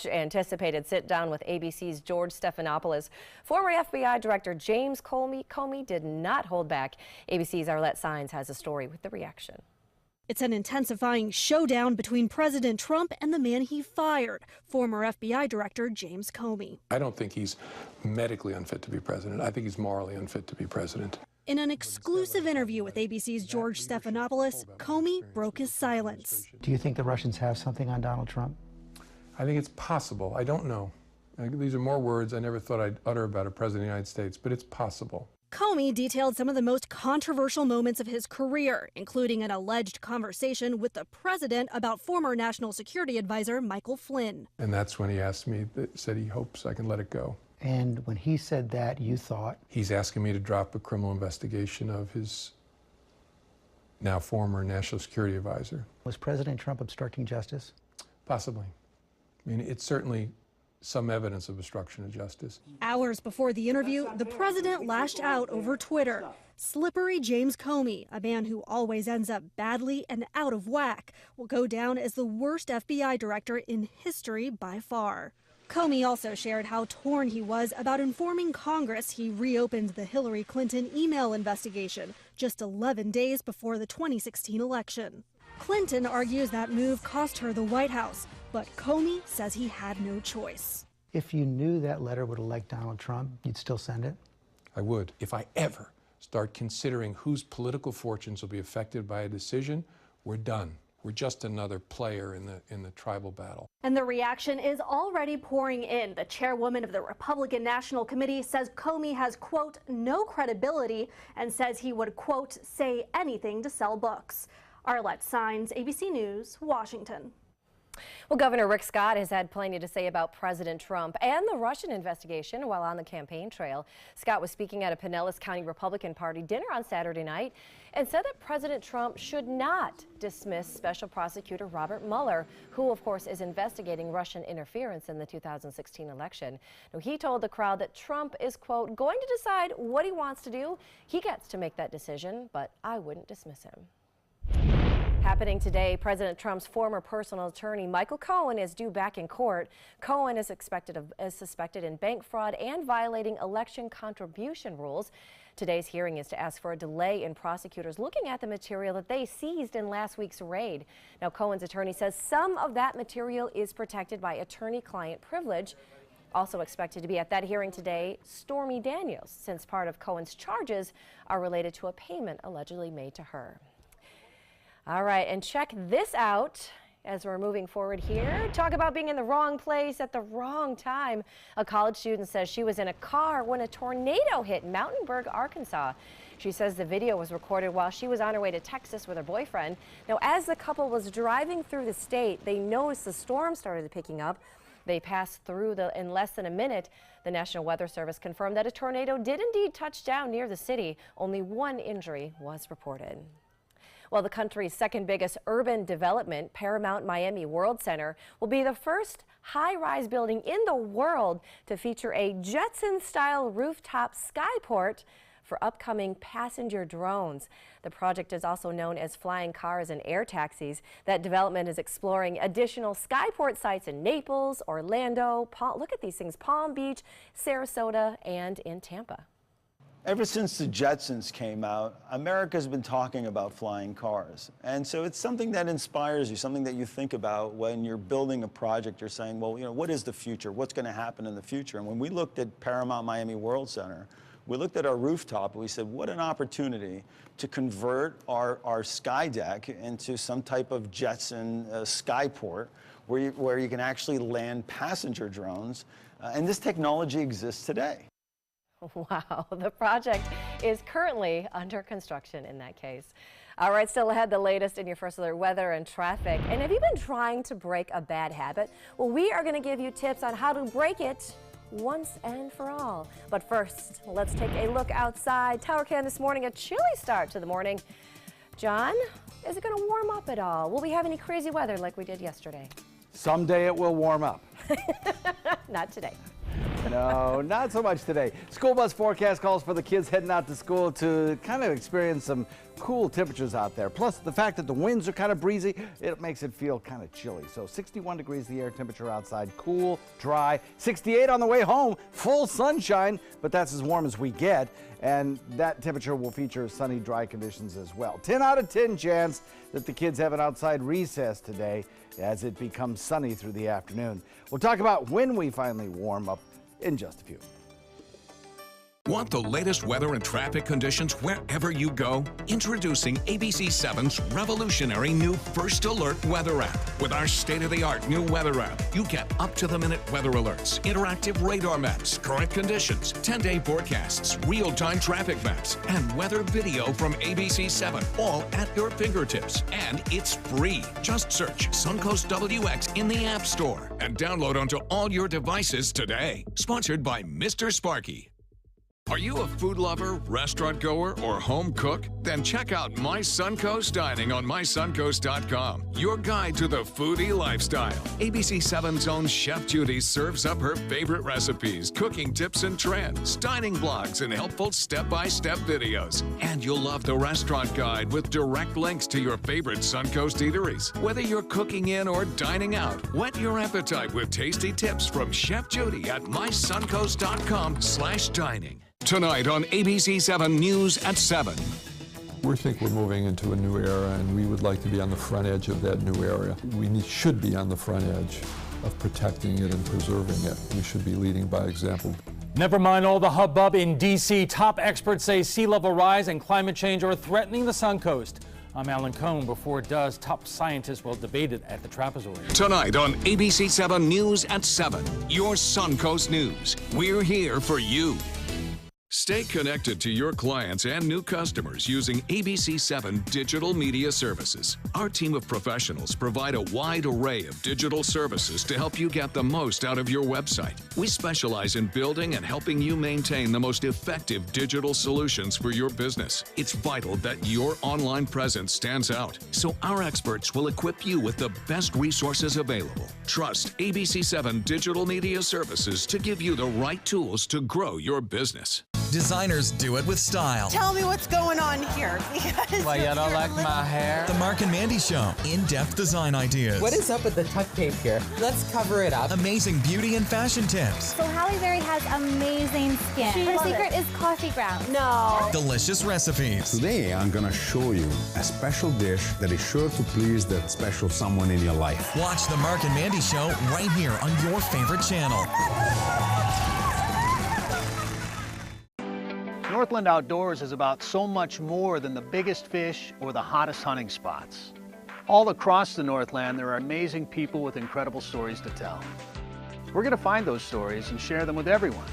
anticipated sit-down with ABC's George Stephanopoulos, former FBI Director James Comey did not hold back. ABC's Arlette Saenz has a story with the reaction. It's an intensifying showdown between President Trump and the man he fired, former FBI Director James Comey. I don't think he's medically unfit to be president. I think he's morally unfit to be president. In an exclusive interview with ABC's George Stephanopoulos, Comey broke his silence. Do you think the Russians have something on Donald Trump? I think it's possible. I don't know. These are more words I never thought I'd utter about a president of the United States, but it's possible. Comey detailed some of the most controversial moments of his career, including an alleged conversation with the president about former National Security Advisor Michael Flynn. And that's when he asked me, said he hopes I can let it go. And when he said that, you thought? He's asking me to drop a criminal investigation of his now former National Security Advisor. Was President Trump obstructing justice? Possibly. I mean, it's certainly some evidence of obstruction of justice. Hours before the interview, the president lashed out over Twitter. Slippery James Comey, a man who always ends up badly and out of whack, will go down as the worst FBI director in history by far. Comey also shared how torn he was about informing Congress he reopened the Hillary Clinton email investigation just 11 days before the 2016 election. Clinton argues that move cost her the White House, but Comey says he had no choice. If you knew that letter would elect Donald Trump, you'd still send it? I would. If I ever start considering whose political fortunes will be affected by a decision, we're done. We're just another player in the tribal battle. And the reaction is already pouring in. The chairwoman of the Republican National Committee says Comey has, quote, no credibility, and says he would, quote, say anything to sell books. Arlette Saenz, ABC News, Washington. Well, Governor Rick Scott has had plenty to say about President Trump and the Russian investigation while on the campaign trail. Scott was speaking at a Pinellas County Republican Party dinner on Saturday night and said that President Trump should not dismiss Special Prosecutor Robert Mueller, who, of course, is investigating Russian interference in the 2016 election. Now, he told the crowd that Trump is, quote, going to decide what he wants to do. He gets to make that decision, but I wouldn't dismiss him. Happening today, President Trump's former personal attorney, Michael Cohen, is due back in court. Cohen is suspected in bank fraud and violating election contribution rules. Today's hearing is to ask for a delay in prosecutors looking at the material that they seized in last week's raid. Now, Cohen's attorney says some of that material is protected by attorney-client privilege. Also expected to be at that hearing today, Stormy Daniels, since part of Cohen's charges are related to a payment allegedly made to her. All right, and check this out as we're moving forward here. Talk about being in the wrong place at the wrong time. A college student says she was in a car when a tornado hit Mountainburg, Arkansas. She says the video was recorded while she was on her way to Texas with her boyfriend. Now, as the couple was driving through the state, they noticed the storm started picking up. They passed through in less than a minute. The National Weather Service confirmed that a tornado did indeed touch down near the city. Only one injury was reported. Well, the country's second biggest urban development, Paramount Miami World Center, will be the first high-rise building in the world to feature a Jetson-style rooftop skyport for upcoming passenger drones. The project is also known as Flying Cars and Air Taxis. That development is exploring additional skyport sites in Naples, Orlando, look at these things, Palm Beach, Sarasota, and in Tampa. Ever since the Jetsons came out, America's been talking about flying cars. And so it's something that inspires you, something that you think about when you're building a project. You're saying, well, you know, what is the future? What's going to happen in the future? And when we looked at Paramount Miami World Center, we looked at our rooftop and we said, what an opportunity to convert our sky deck into some type of Jetson skyport where you can actually land passenger drones. And this technology exists today. Wow, the project is currently under construction in that case. All right, still ahead, the latest in your First Alert weather and traffic. And have you been trying to break a bad habit? Well, we are going to give you tips on how to break it once and for all. But first, let's take a look outside. Tower Cam this morning, a chilly start to the morning. John, is it going to warm up at all? Will we have any crazy weather like we did yesterday? Someday it will warm up. Not today. No, not so much today. School bus forecast calls for the kids heading out to school to kind of experience some cool temperatures out there. Plus, the fact that the winds are kind of breezy, it makes it feel kind of chilly. So 61 degrees the air temperature outside, cool, dry. 68 on the way home, full sunshine, but that's as warm as we get. And that temperature will feature sunny, dry conditions as well. 10 out of 10 chance that the kids have an outside recess today as it becomes sunny through the afternoon. We'll talk about when we finally warm up in just a few. Want the latest weather and traffic conditions wherever you go? Introducing ABC 7's revolutionary new First Alert weather app. With our state-of-the-art new weather app, you get up-to-the-minute weather alerts, interactive radar maps, current conditions, 10-day forecasts, real-time traffic maps, and weather video from ABC 7, all at your fingertips. And it's free. Just search Suncoast WX in the App Store and download onto all your devices today. Sponsored by Mr. Sparky. Are you a food lover, restaurant goer, or home cook? Then check out My Suncoast Dining on mysuncoast.com, your guide to the foodie lifestyle. ABC7's own Chef Judy serves up her favorite recipes, cooking tips and trends, dining blogs, and helpful step-by-step videos. And you'll love the restaurant guide with direct links to your favorite Suncoast eateries. Whether you're cooking in or dining out, whet your appetite with tasty tips from Chef Judy at mysuncoast.com/dining. Tonight on ABC7 News at 7. We think we're moving into a new era, and we would like to be on the front edge of that new era. We should be on the front edge of protecting it and preserving it. We should be leading by example. Never mind all the hubbub in D.C. Top experts say sea level rise and climate change are threatening the Suncoast. I'm Alan Cohn. Before it does, top scientists will debate it at the trapezoid. Tonight on ABC7 News at 7, your Suncoast News. We're here for you. Stay connected to your clients and new customers using ABC7 digital media services. Our team of professionals provide a wide array of digital services to help you get the most out of your website. We specialize in building and helping you maintain the most effective digital solutions for your business. It's vital that your online presence stands out, so our experts will equip you with the best resources available. Trust ABC7 digital media services to give you the right tools to grow your business. Designers do it with style. Tell me what's going on here. Why, you don't like my hair? The Mark and Mandy Show. In-depth design ideas. What is up with the tuck tape here? Let's cover it up. Amazing beauty and fashion tips. So Halle Berry has amazing skin. Her secret is coffee grounds. No. Delicious recipes. Today, I'm going to show you a special dish that is sure to please that special someone in your life. Watch the Mark and Mandy Show right here on your favorite channel. Northland Outdoors is about so much more than the biggest fish or the hottest hunting spots. All across the Northland, there are amazing people with incredible stories to tell. We're going to find those stories and share them with everyone.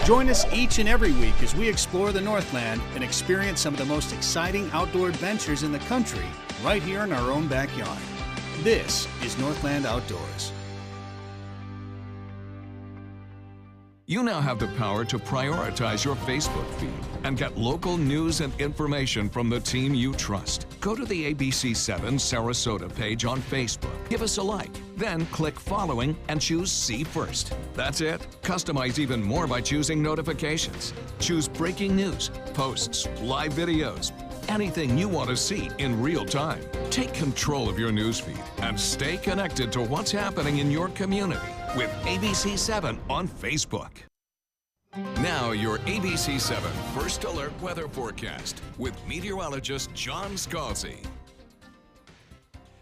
Join us each and every week as we explore the Northland and experience some of the most exciting outdoor adventures in the country right here in our own backyard. This is Northland Outdoors. You now have the power to prioritize your Facebook feed and get local news and information from the team you trust. Go to the ABC7 Sarasota page on Facebook. Give us a like, then click following and choose See First. That's it. Customize even more by choosing notifications. Choose breaking news, posts, live videos, anything you want to see in real time. Take control of your newsfeed and stay connected to what's happening in your community with ABC7 on Facebook. Now your ABC7 First Alert weather forecast with meteorologist John Scalzi.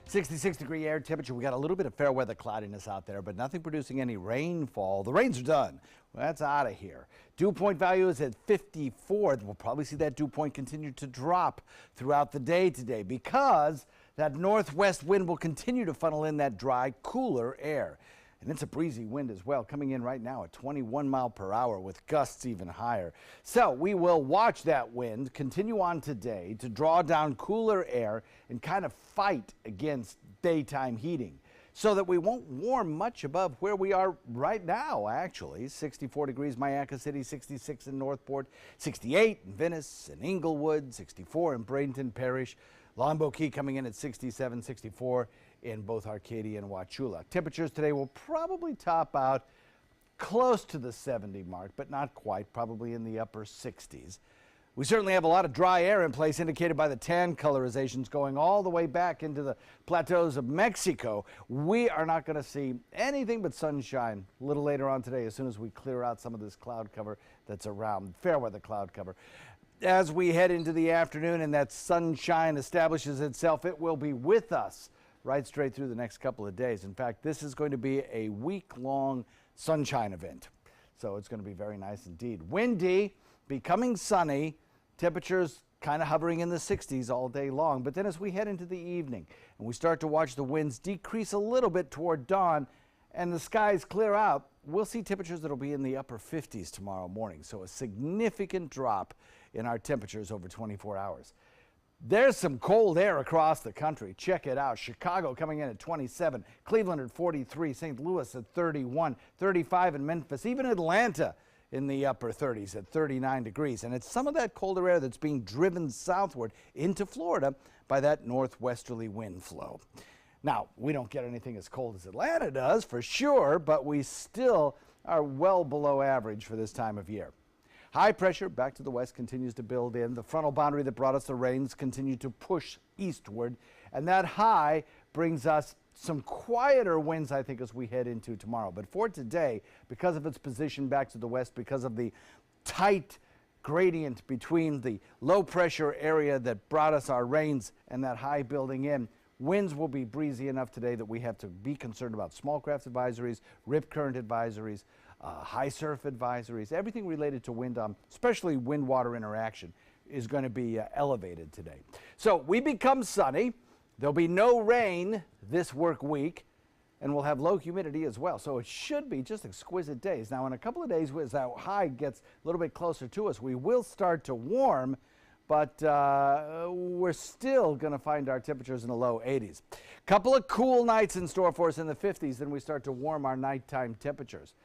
66-degree air temperature. We got a little bit of fair weather cloudiness out there, but nothing producing any rainfall. The rains are done. Well, that's out of here. Dew point value is at 54. We'll probably see that dew point continue to drop throughout the day today because that northwest wind will continue to funnel in that dry, cooler air. And it's a breezy wind as well, coming in right now at 21 miles per hour with gusts even higher. So we will watch that wind continue on today to draw down cooler air and kind of fight against daytime heating so that we won't warm much above where we are right now, actually. 64 degrees Mayaca City, 66 in Northport, 68 in Venice and Inglewood, 64 in Bradenton Parish. Longboat Key coming in at 67, 64 in both Arcadia and Wauchula. Temperatures today will probably top out close to the 70 mark, but not quite, probably in the upper 60s. We certainly have a lot of dry air in place, indicated by the tan colorizations going all the way back into the plateaus of Mexico. We are not going to see anything but sunshine a little later on today as soon as we clear out some of this cloud cover that's around, fair weather cloud cover. As we head into the afternoon and that sunshine establishes itself, it will be with us right straight through the next couple of days. In fact, this is going to be a week-long sunshine event. So it's going to be very nice indeed. Windy, becoming sunny, temperatures kind of hovering in the 60s all day long. But then as we head into the evening and we start to watch the winds decrease a little bit toward dawn and the skies clear out, we'll see temperatures that will be in the upper 50s tomorrow morning. So a significant drop in our temperatures over 24 hours. There's some cold air across the country. Check it out. Chicago coming in at 27, Cleveland at 43, St. Louis at 31, 35 in Memphis, even Atlanta in the upper 30s at 39 degrees. And it's some of that colder air that's being driven southward into Florida by that northwesterly wind flow. Now, we don't get anything as cold as Atlanta does for sure, but we still are well below average for this time of year. High pressure back to the west continues to build in. The frontal boundary that brought us the rains continue to push eastward, and that high brings us some quieter winds, I think, as we head into tomorrow. But for today, because of its position back to the west, because of the tight gradient between the low pressure area that brought us our rains and that high building in, winds will be breezy enough today that we have to be concerned about small craft advisories, rip current advisories, high surf advisories. Everything related to wind, especially wind-water interaction, is going to be elevated today. So we become sunny. There'll be no rain this work week, and we'll have low humidity as well. So it should be just exquisite days. Now, in a couple of days, as that high gets a little bit closer to us, we will start to warm, but we're still going to find our temperatures in the low 80s. Couple of cool nights in store for us in the 50s, then we start to warm our nighttime temperatures.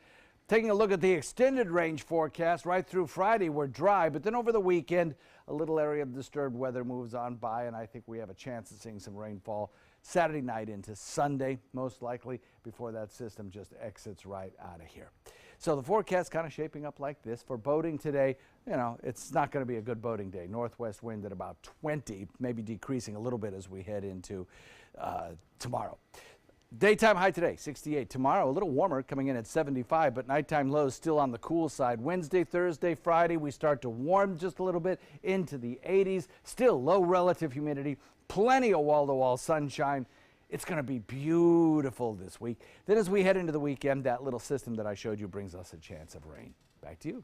Taking a look at the extended range forecast, right through Friday, we're dry, but then over the weekend, a little area of disturbed weather moves on by, and I think we have a chance of seeing some rainfall Saturday night into Sunday, most likely, before that system just exits right out of here. So the forecast kind of shaping up like this. For boating today, you know, it's not going to be a good boating day. Northwest wind at about 20, maybe decreasing a little bit as we head into tomorrow. Daytime high today, 68. Tomorrow, a little warmer, coming in at 75, but nighttime lows still on the cool side. Wednesday, Thursday, Friday, we start to warm just a little bit into the 80s. Still low relative humidity, plenty of wall-to-wall sunshine. It's going to be beautiful this week. Then as we head into the weekend, that little system that I showed you brings us a chance of rain. Back to you.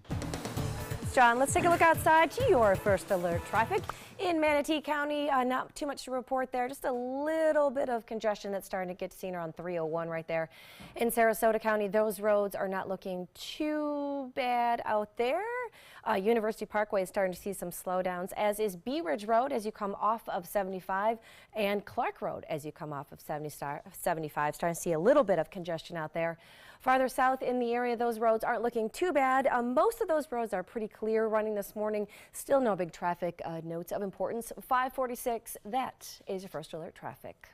John, let's take a look outside to your first alert traffic. In Manatee County, not too much to report there. Just a little bit of congestion that's starting to get seen around 301 right there. In Sarasota County, those roads are not looking too bad out there. University Parkway is starting to see some slowdowns, as is Bee Ridge Road as you come off of 75, and Clark Road as you come off of 75. Starting to see a little bit of congestion out there. Farther south in the area, those roads aren't looking too bad. Most of those roads are pretty clear running this morning. Still no big traffic notes of importance. 546, that is your first alert traffic.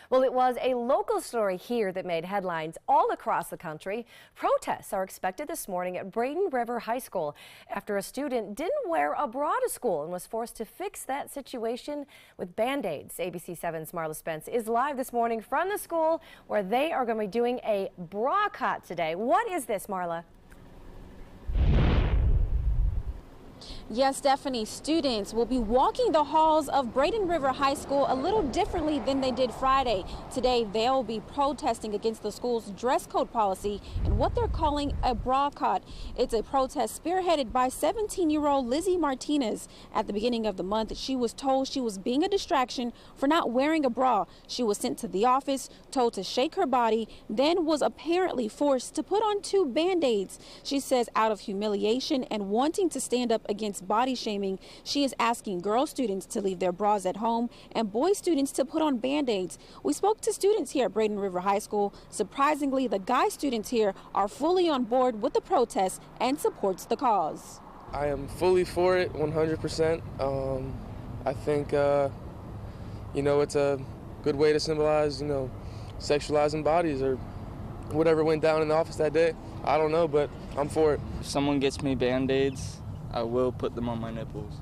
Well, it was a local story here that made headlines all across the country. Protests are expected this morning at Braden River High School after a student didn't wear a bra to school and was forced to fix that situation with Band-Aids. ABC 7's Marla Spence is live this morning from the school where they are going to be doing a bra cut today. What is this, Marla? Yes, Stephanie, students will be walking the halls of Braden River High School a little differently than they did Friday. Today, they'll be protesting against the school's dress code policy and what they're calling a bra cut. It's a protest spearheaded by 17-year-old Lizzie Martinez. At the beginning of the month, she was told she was being a distraction for not wearing a bra. She was sent to the office, told to shake her body, then was apparently forced to put on 2 Band-Aids. She says out of humiliation and wanting to stand up against body shaming, she is asking girl students to leave their bras at home and boy students to put on Band-Aids. We spoke to students here at Braden River High School. Surprisingly, the guy students here are fully on board with the protest and supports the cause. I am fully for it, 100%. I think, you know, it's a good way to symbolize, you know, sexualizing bodies or whatever went down in the office that day. I don't know, but I'm for it. If someone gets me Band-Aids, I will put them on my nipples.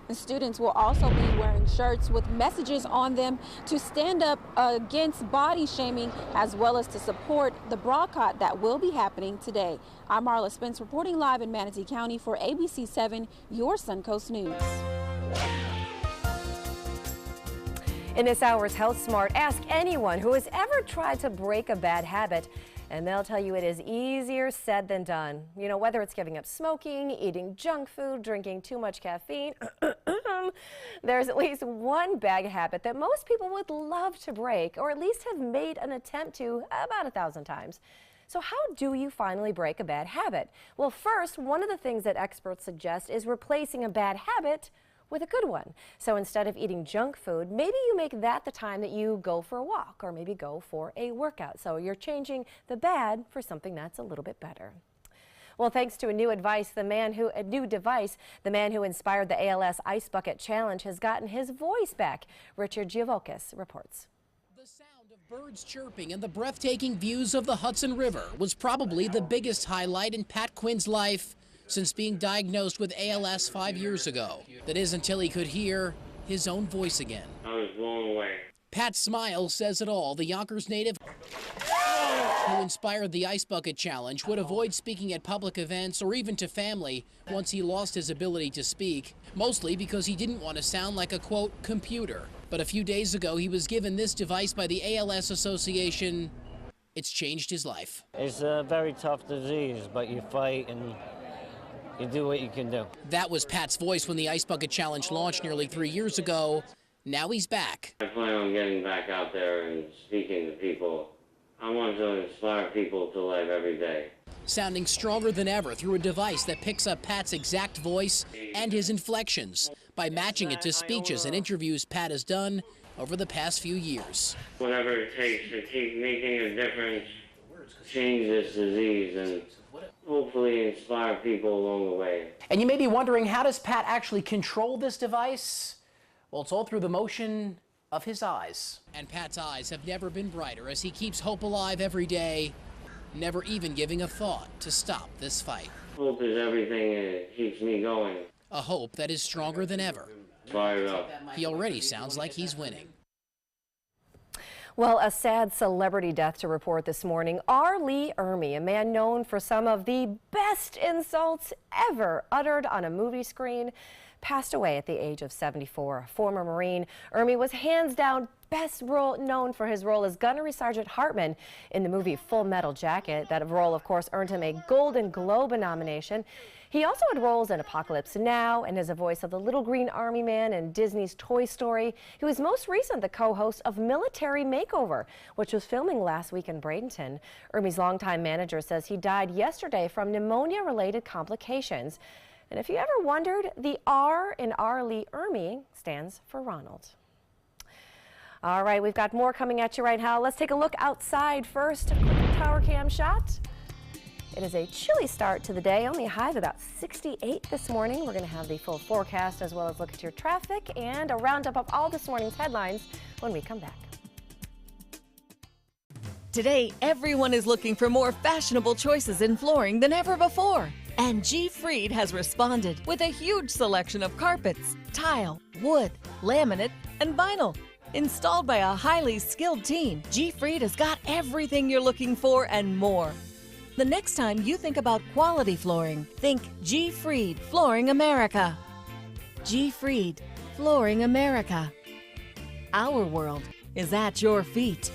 The students will also be wearing shirts with messages on them to stand up against body shaming, as well as to support the bra cut that will be happening today. I'm Marla Spence reporting live in Manatee County for ABC 7, your Suncoast News. In this hour's Health Smart, ask anyone who has ever tried to break a bad habit, and they'll tell you it is easier said than done. You know, whether it's giving up smoking, eating junk food, drinking too much caffeine, there's at least one bad habit that most people would love to break, or at least have made an attempt to about 1,000 times. So how do you finally break a bad habit? Well, first, one of the things that experts suggest is replacing a bad habit with a good one. So instead of eating junk food, maybe you make that the time that you go for a walk or maybe go for a workout. So you're changing the bad for something that's a little bit better. Well, thanks to a new device, the man who inspired the ALS Ice Bucket Challenge has gotten his voice back. Richard Giovokis reports. The sound of birds chirping and the breathtaking views of the Hudson River was probably the biggest highlight in Pat Quinn's life since being diagnosed with ALS 5 years ago. That is until he could hear his own voice again. I was blown away. Pat's smile says it all. The Yonkers native who inspired the Ice Bucket Challenge would avoid speaking at public events or even to family once he lost his ability to speak, mostly because he didn't want to sound like a, quote, computer. But a few days ago, he was given this device by the ALS Association. It's changed his life. It's a very tough disease, but you fight and you do what you can do. That was Pat's voice when the Ice Bucket Challenge launched nearly 3 years ago. Now he's back. I plan on getting back out there and speaking to people. I want to inspire people to live every day. Sounding stronger than ever through a device that picks up Pat's exact voice and his inflections by matching it to speeches and interviews Pat has done over the past few years. Whatever it takes to keep making a difference, change this disease, and hopefully inspire people along the way. And you may be wondering, how does Pat actually control this device? Well, it's all through the motion of his eyes. And Pat's eyes have never been brighter as he keeps hope alive every day, never even giving a thought to stop this fight. Hope is everything and it keeps me going. A hope that is stronger than ever. Fired up. He already sounds like he's winning. Well, a sad celebrity death to report this morning. R. Lee Ermey, a man known for some of the best insults ever uttered on a movie screen, passed away at the age of 74. A former Marine, Ermey was hands down best known for his role as Gunnery Sergeant Hartman in the movie Full Metal Jacket. That role, of course, earned him a Golden Globe nomination. He also had roles in Apocalypse Now and as a voice of the Little Green Army Man in Disney's Toy Story. He was most recent the co-host of Military Makeover, which was filming last week in Bradenton. Ermey's longtime manager says he died yesterday from pneumonia-related complications. And if you ever wondered, the R in R. Lee Ermey stands for Ronald. All right, we've got more coming at you right now. Let's take a look outside first. A quick tower cam shot. It is a chilly start to the day, only a high of about 68 this morning. We're going to have the full forecast as well as look at your traffic and a roundup of all this morning's headlines when we come back. Today, everyone is looking for more fashionable choices in flooring than ever before. And G. Fried has responded with a huge selection of carpets, tile, wood, laminate, and vinyl. Installed by a highly skilled team, G. Fried has got everything you're looking for and more. The next time you think about quality flooring, think G. Fried Flooring America. G. Fried Flooring America. Our world is at your feet.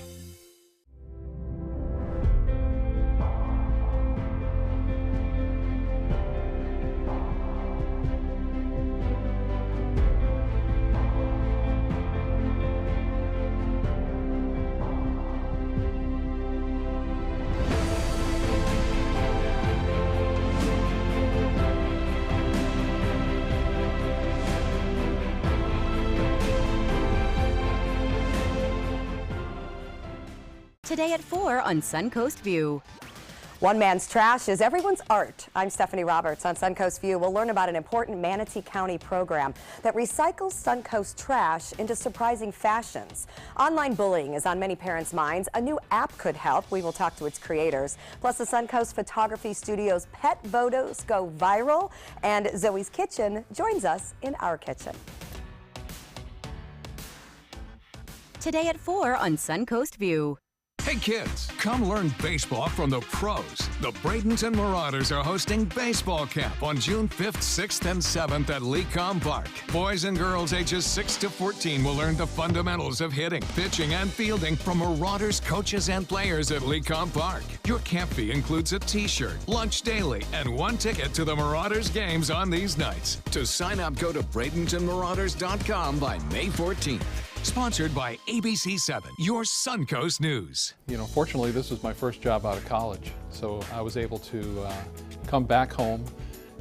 Today at 4 on Suncoast View. One man's trash is everyone's art. I'm Stephanie Roberts. On Suncoast View, we'll learn about an important Manatee County program that recycles Suncoast trash into surprising fashions. Online bullying is on many parents' minds. A new app could help. We will talk to its creators. Plus, the Suncoast Photography Studio's pet photos go viral, and Zoe's Kitchen joins us in our kitchen. Today at 4 on Suncoast View. Hey kids, come learn baseball from the pros. The Bradenton Marauders are hosting baseball camp on June 5th, 6th, and 7th at Lecom Park. Boys and girls ages 6 to 14 will learn the fundamentals of hitting, pitching, and fielding from Marauders coaches and players at Lecom Park. Your camp fee includes a t-shirt, lunch daily, and one ticket to the Marauders games on these nights. To sign up, go to BradentonMarauders.com by May 14th. Sponsored by ABC 7, your Suncoast News. You know, fortunately, this was my first job out of college, so I was able to come back home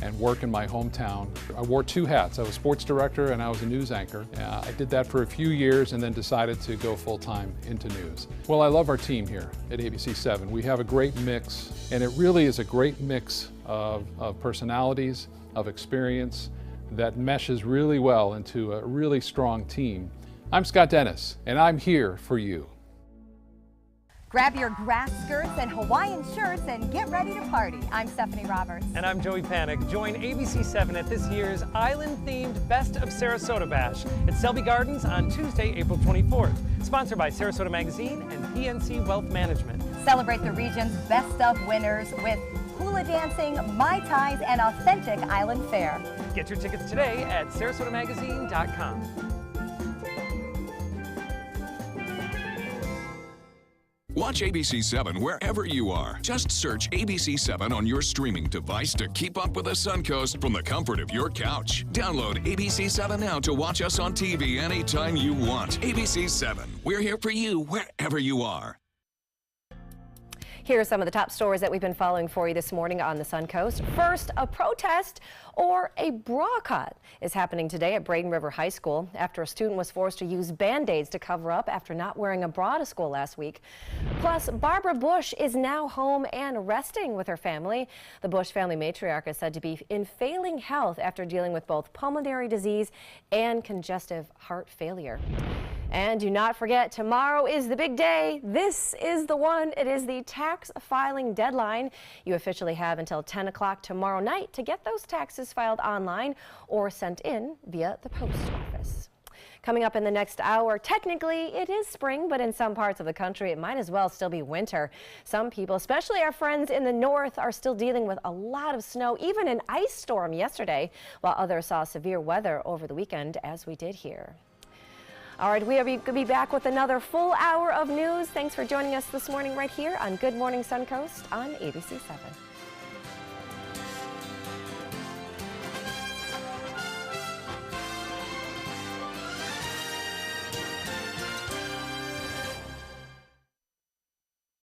and work in my hometown. I wore two hats. I was sports director and I was a news anchor. I did that for a few years and then decided to go full-time into news. Well, I love our team here at ABC 7. We have a great mix, and it really is a great mix of personalities, of experience that meshes really well into a really strong team. I'm Scott Dennis, and I'm here for you. Grab your grass skirts and Hawaiian shirts and get ready to party. I'm Stephanie Roberts. And I'm Joey Panic. Join ABC 7 at this year's island-themed Best of Sarasota Bash at Selby Gardens on Tuesday, April 24th. Sponsored by Sarasota Magazine and PNC Wealth Management. Celebrate the region's best of winners with hula dancing, Mai Tais, and authentic island fare. Get your tickets today at sarasotamagazine.com. Watch ABC 7 wherever you are. Just search ABC 7 on your streaming device to keep up with the Suncoast from the comfort of your couch. Download ABC 7 now to watch us on TV anytime you want. ABC 7, we're here for you wherever you are. Here are some of the top stories that we've been following for you this morning on the Suncoast. First, a protest or a bra cut is happening today at Braden River High School after a student was forced to use Band-Aids to cover up after not wearing a bra to school last week. Plus, Barbara Bush is now home and resting with her family. The Bush family matriarch is said to be in failing health after dealing with both pulmonary disease and congestive heart failure. And do not forget, tomorrow is the big day. This is the one. It is the tax filing deadline. You officially have until 10 o'clock tomorrow night to get those taxes filed online or sent in via the post office. Coming up in the next hour, technically it is spring, but in some parts of the country it might as well still be winter. Some people, especially our friends in the north, are still dealing with a lot of snow, even an ice storm yesterday, while others saw severe weather over the weekend, as we did here. All right, we are going to be back with another full hour of news. Thanks for joining us this morning right here on Good Morning Suncoast on ABC 7.